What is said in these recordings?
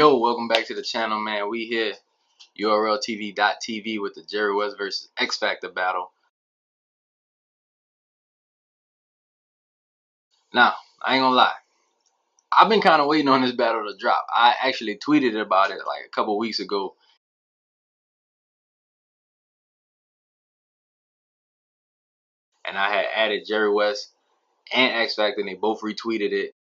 Yo, welcome back to the channel, man. We here, URLTV.tv with the Jerry Wess versus X-Factor battle. Now, I ain't gonna lie. I've been kind of waiting on this battle to drop. I actually tweeted about it like a couple weeks ago. And I had added Jerry Wess and X-Factor, and they both retweeted it.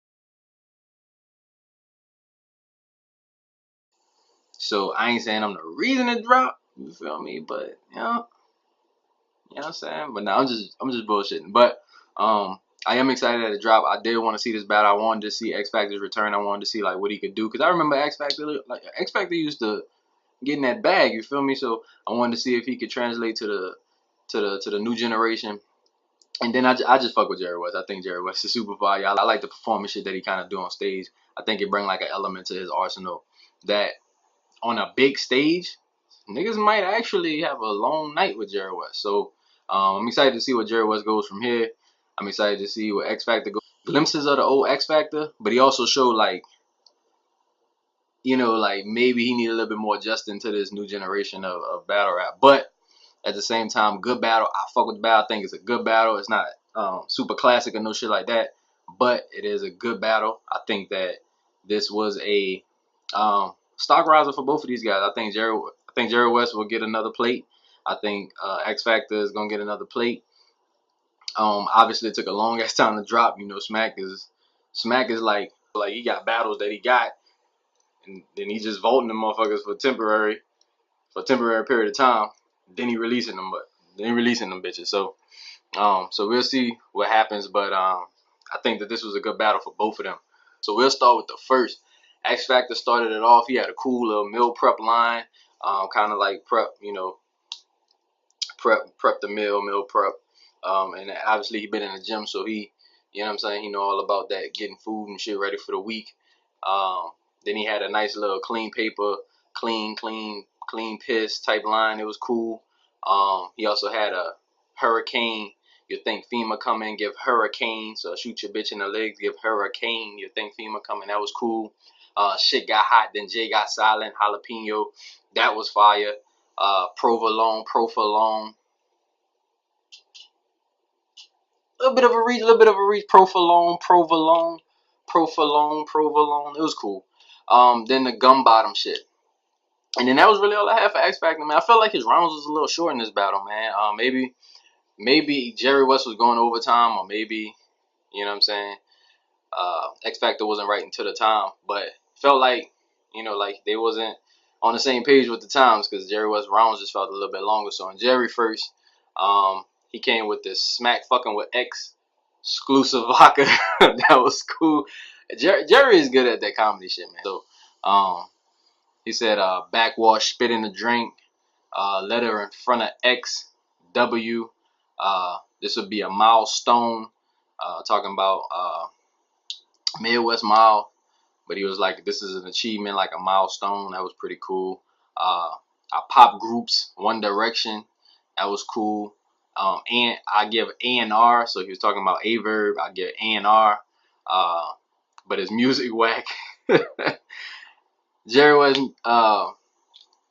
So I ain't saying I'm the reason it dropped. You feel me? But you know what I'm saying? But no, I'm just bullshitting. But I am excited at the drop. I did want to see this battle. I wanted to see X Factor's return. I wanted to see like what he could do, because I remember X Factor used to get in that bag. You feel me? So I wanted to see if he could translate to the new generation. And then I just fuck with Jerry Wess. I think Jerry Wess is super fire. I like the performance shit that he kind of do on stage. I think it bring like an element to his arsenal that on a big stage, niggas might actually have a long night with Jerry Wess. So I'm excited to see what Jerry Wess goes from here. I'm excited to see what X Factor goes. Glimpses of the old X Factor, but he also showed like, like maybe he needed a little bit more adjusting to this new generation of battle rap. But at the same time, good battle. I fuck with the battle. I think it's a good battle. It's not super classic or no shit like that, but it is a good battle. I think that this was a stock riser for both of these guys. I think Jerry Wess will get another plate. I think X Factor is gonna get another plate. Obviously it took a long ass time to drop. Smack is like he got battles that he got, and then he just voting them motherfuckers for a temporary period of time. Then he releasing them, bitches. So we'll see what happens, but I think that this was a good battle for both of them. So we'll start with the first. X Factor started it off. He had a cool little meal prep line, kind of like prep the meal prep. And obviously he been in the gym, so he, you know what I'm saying, he know all about that, getting food and shit ready for the week. Then he had a nice little clean paper, clean piss type line. It was cool. He also had a hurricane. You think FEMA coming, give hurricane. So shoot your bitch in the legs, give hurricane. You think FEMA coming. That was cool. Shit got hot, then Jay got silent. Jalapeno. That was fire. Provolone. A little bit of a reach. Provolone. It was cool. Then the gum bottom shit. And then that was really all I had for X Factor, man. I felt like his rounds was a little short in this battle, man. Maybe Jerry Wess was going overtime, or maybe, you know what I'm saying, X Factor wasn't right into the time, but felt like, like they wasn't on the same page with the times, because Jerry Wess rounds just felt a little bit longer. So in Jerry first, he came with this smack fucking with X exclusive vodka. That was cool. Jerry is good at that comedy shit, man. So he said backwash, spit in the drink, letter in front of X, W. This would be a milestone, talking about Midwest Mile, but he was like, this is an achievement, like a milestone. That was pretty cool. Our pop groups, One Direction, that was cool. And I give A&R, so he was talking about Averb. I give A&R, but his music whack. Jerry wasn't.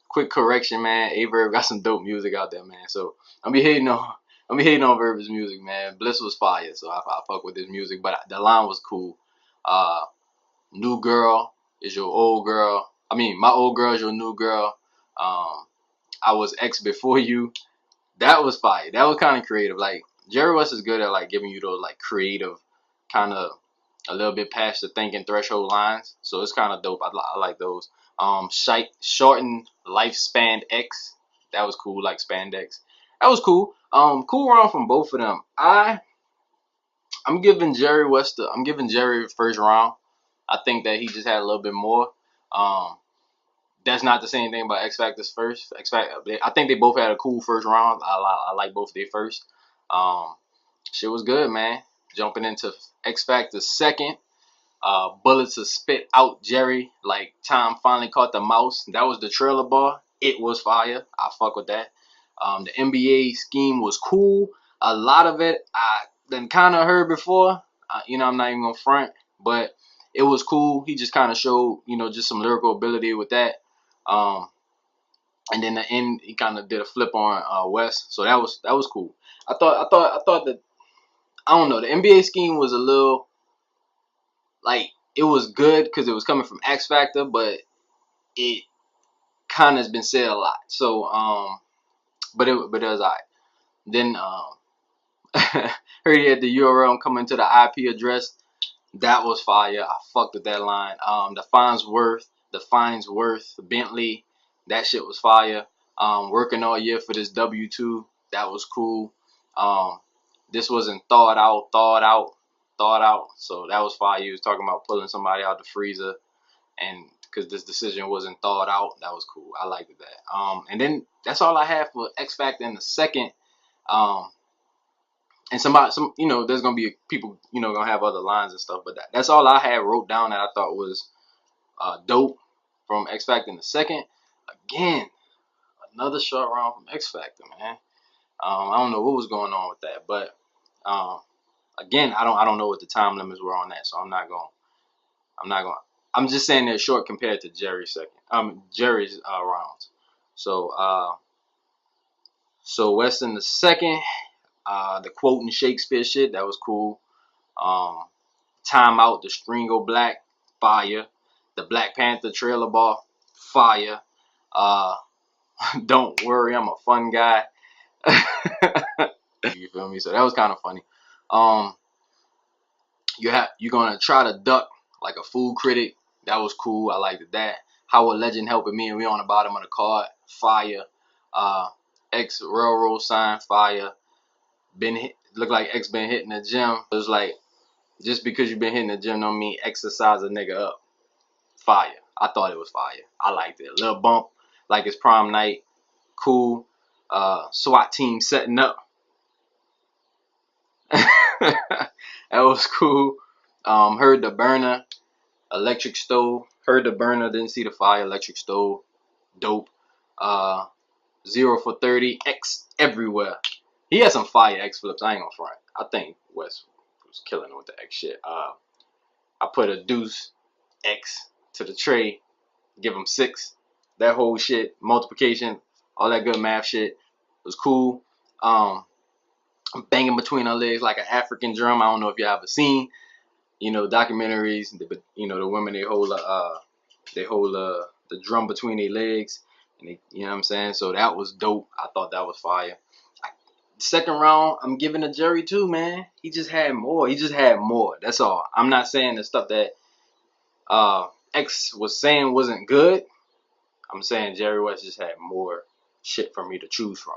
Quick correction, man. Averb got some dope music out there, man. So I'm be hating on Verb's music, man. Bliss was fire, so I fuck with his music, but the line was cool. New girl is your old girl. I mean, my old girl is your new girl. I was X before you. That was fire. That was kind of creative. Like Jerry Wess is good at like giving you those like creative, kind of a little bit past the thinking threshold lines. So it's kind of dope. I like those. Shortened lifespan X. That was cool. Like spandex. That was cool. Cool round from both of them. I'm giving Jerry first round. I think that he just had a little bit more. That's not the same thing about X Factor's first. I think they both had a cool first round. I like both their first. Shit was good, man. Jumping into X Factor's second. Bullets to spit out Jerry. Like Tom finally caught the mouse. That was the trailer bar. It was fire. I fuck with that. The NBA scheme was cool. A lot of it I then kind of heard before. I'm not even gonna front, but it was cool. He just kind of showed, just some lyrical ability with that. Um, and then the end, he kind of did a flip on West, so that was cool. I thought that, I don't know, the NBA scheme was a little, like, it was good because it was coming from X Factor, but it kind of has been said a lot. So but it was alright. Then heard he had the URL coming to the IP address. That was fire. I fucked with that line. The Finesworth, Bentley, that shit was fire. Working all year for this W2, that was cool. This wasn't thought out. So that was fire. He was talking about pulling somebody out the freezer, and because this decision wasn't thought out, that was cool. I liked that. And then that's all I had for X Factor in the second. Um, and there's gonna be people, gonna have other lines and stuff, but that's all I had wrote down that I thought was dope from X Factor in the second. Again, another short round from X Factor, man. I don't know what was going on with that, but again, I don't know what the time limits were on that, so I'm not going. I'm just saying they're short compared to Jerry's rounds. So West in the second. The quote and Shakespeare shit, that was cool. Time Out, the Stringo Black, fire. The Black Panther trailer ball, fire. Uh, Don't worry, I'm a fun guy. You feel me? So that was kind of funny. Um, you're gonna try to duck like a food critic. That was cool. I liked that. How a legend helping me, and we on the bottom of the card, fire. Uh, X railroad sign, fire. Look like X been hitting the gym. It was like, just because you've been hitting the gym don't mean exercise a nigga up. Fire. I thought it was fire. I liked it. A little bump, like it's prom night. Cool. SWAT team setting up. That was cool. Heard the burner, electric stove. Heard the burner, didn't see the fire, electric stove. Dope. 0 for 30. X everywhere. He had some fire X flips. I ain't gonna front. I think West was killing with the X shit. I put a deuce X to the tray, give him 6. That whole shit, multiplication, all that good math shit was cool. Banging between her legs like an African drum. I don't know if you ever seen, documentaries, but the women, they hold the drum between their legs, and you know what I'm saying. So that was dope. I thought that was fire. Second round, I'm giving to Jerry too, man. He just had more. That's all. I'm not saying the stuff that X was saying wasn't good. I'm saying Jerry West just had more shit for me to choose from.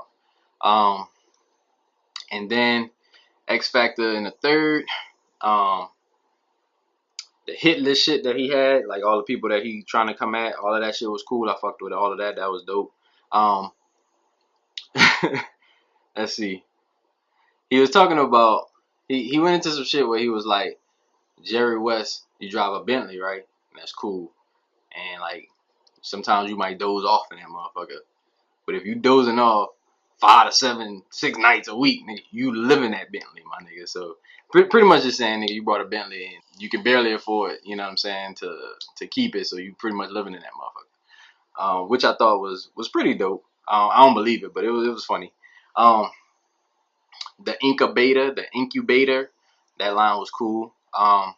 And then X Factor in the third. The hit list shit that he had, like all the people that he trying to come at, all of that shit was cool. I fucked with all of that. That was dope. Let's see. He was talking about, he went into some shit where he was like, Jerry West, you drive a Bentley, right? And that's cool. And like, sometimes you might doze off in that motherfucker. But if you dozing off 5 to 7, 6 nights a week, nigga, you live in that Bentley, my nigga. So pretty much just saying, nigga, you bought a Bentley and you can barely afford, you know what I'm saying, to keep it. So you pretty much living in that motherfucker, which I thought was pretty dope. I don't believe it, but it was funny. The incubator, that line was cool. I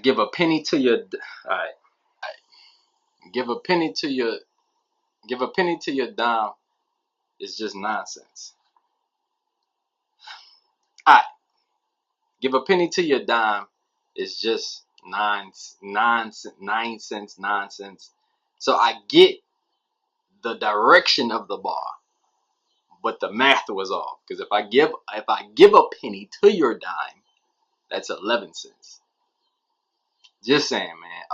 give a penny to your, all right, give a penny to your dime. It's just nonsense. All right, give a penny to your dime. It's just nonsense. So I get the direction of the bar, but the math was off. Because if I give a penny to your dime, that's 11 cents. Just saying, man.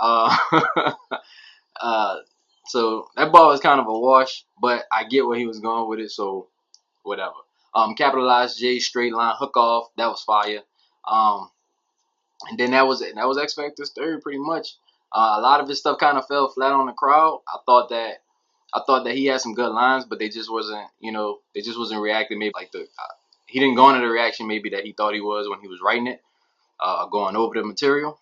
So that ball was kind of a wash, but I get where he was going with it. So whatever. Capitalized J straight line hook off. That was fire. And then that was it. That was X Factor's third, pretty much. A lot of his stuff kind of fell flat on the crowd. I thought that he had some good lines, but they just wasn't reacting. Maybe like he didn't go into the reaction maybe that he thought he was when he was writing it, going over the material.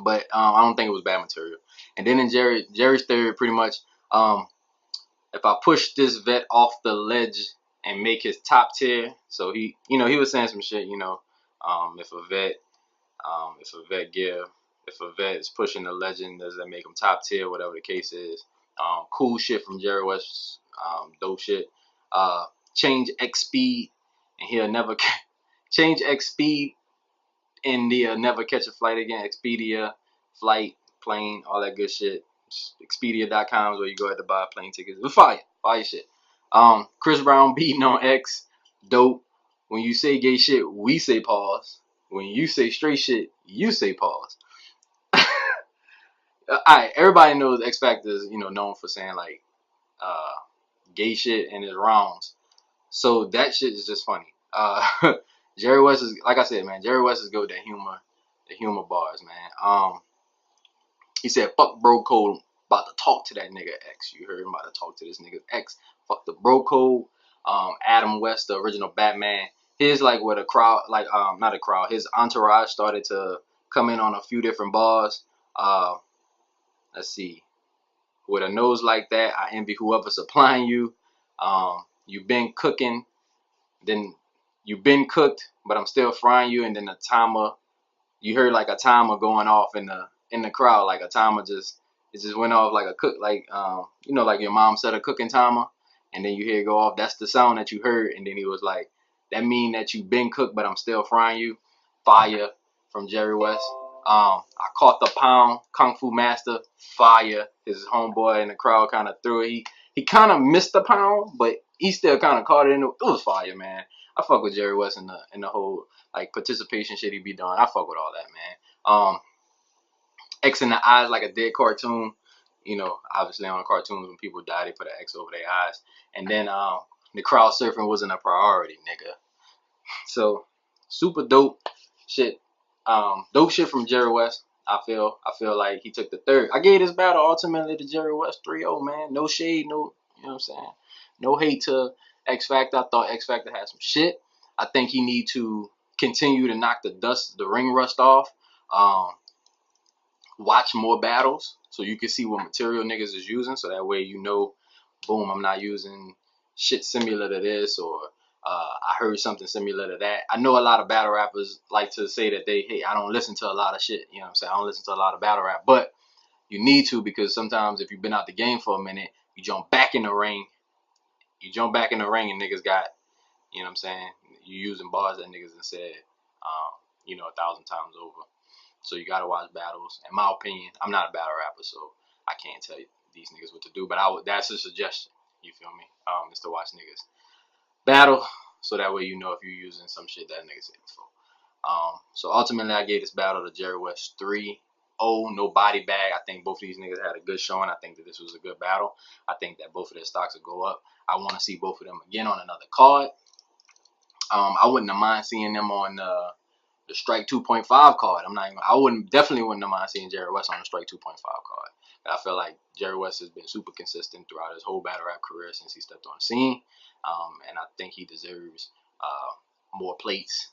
But I don't think it was bad material. And then in Jerry's theory, pretty much, if I push this vet off the ledge and make his top tier, so he, he was saying some shit, if a vet, if a vet give, if a vet is pushing the legend, does that make him top tier, whatever the case is. Cool shit from Jerry Wess, dope shit. Change X speed, and he'll never change X speed, and he'll never catch a flight again. Expedia, flight, plane, all that good shit. Expedia.com is where you go ahead to buy plane tickets. It was fire shit. Chris Brown beating on X, dope. When you say gay shit, we say pause. When you say straight shit, you say pause. Alright, everybody knows X-Factor is, known for saying like gay shit in his rounds. So that shit is just funny. Jerry Wess is, like I said, man, Jerry Wess is good at the humor bars, man. He said, fuck bro code, about to talk to that nigga X. You heard him, about to talk to this nigga X. Fuck the bro code. Adam West, the original Batman, his like with a crowd, like not a crowd, his entourage started to come in on a few different bars. Let's see. With a nose like that, I envy whoever's supplying you. You've been cooking, then you've been cooked, but I'm still frying you. And then the timer, you heard like a timer going off in the crowd, like a timer it just went off like a cook, like like your mom set a cooking timer, and then you hear it go off. That's the sound that you heard. And then he was like, that mean that you've been cooked, but I'm still frying you. Fire from Jerry Wess. I caught the pound, Kung Fu Master, fire. His homeboy in the crowd kind of threw it. He kind of missed the pound, but he still kind of caught it. It was fire, man. I fuck with Jerry Wess in the whole like participation shit he be doing. I fuck with all that, man. X in the eyes like a dead cartoon. Obviously on cartoons when people die, they put an X over their eyes. And then the crowd surfing wasn't a priority, nigga. So super dope shit. Dope shit from Jerry Wess. I feel like he took the third. I gave this battle ultimately to Jerry Wess 3-0, man. No shade, no, you know what I'm saying? No hate to X-Factor. I thought X-Factor had some shit. I think he need to continue to knock the ring rust off. Watch more battles so you can see what material niggas is using, so that way boom, I'm not using shit similar to this, or I heard something similar to that. I know a lot of battle rappers like to say that hey, I don't listen to a lot of shit, you know what I'm saying? I don't listen to a lot of battle rap, but you need to, because sometimes if you've been out the game for a minute, you jump back in the ring, and niggas got, you know what I'm saying, you using bars that niggas have said, 1,000 times over. So you gotta watch battles. In my opinion, I'm not a battle rapper, so I can't tell you these niggas what to do. But that's a suggestion. You feel me? Is to watch niggas battle, so that way you know if you're using some shit that niggas said before. So ultimately, I gave this battle to Jerry Wess 3-0, no body bag. I think both of these niggas had a good showing. I think that this was a good battle. I think that both of their stocks will go up. I want to see both of them again on another card. I wouldn't have mind seeing them on the Strike 2.5 card. Definitely wouldn't have mind seeing Jerry Wess on the Strike 2.5 card. But I feel like Jerry Wess has been super consistent throughout his whole battle rap career since he stepped on the scene. And I think he deserves more plates.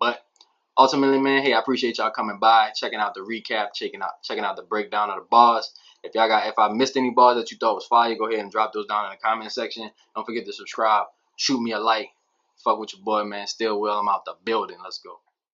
But ultimately, man, hey, I appreciate y'all coming by, checking out the recap, checking out the breakdown of the bars. If I missed any bars that you thought was fire, go ahead and drop those down in the comment section. Don't forget to subscribe, shoot me a like. Fuck with your boy, man. Still will. I'm out the building. Let's go.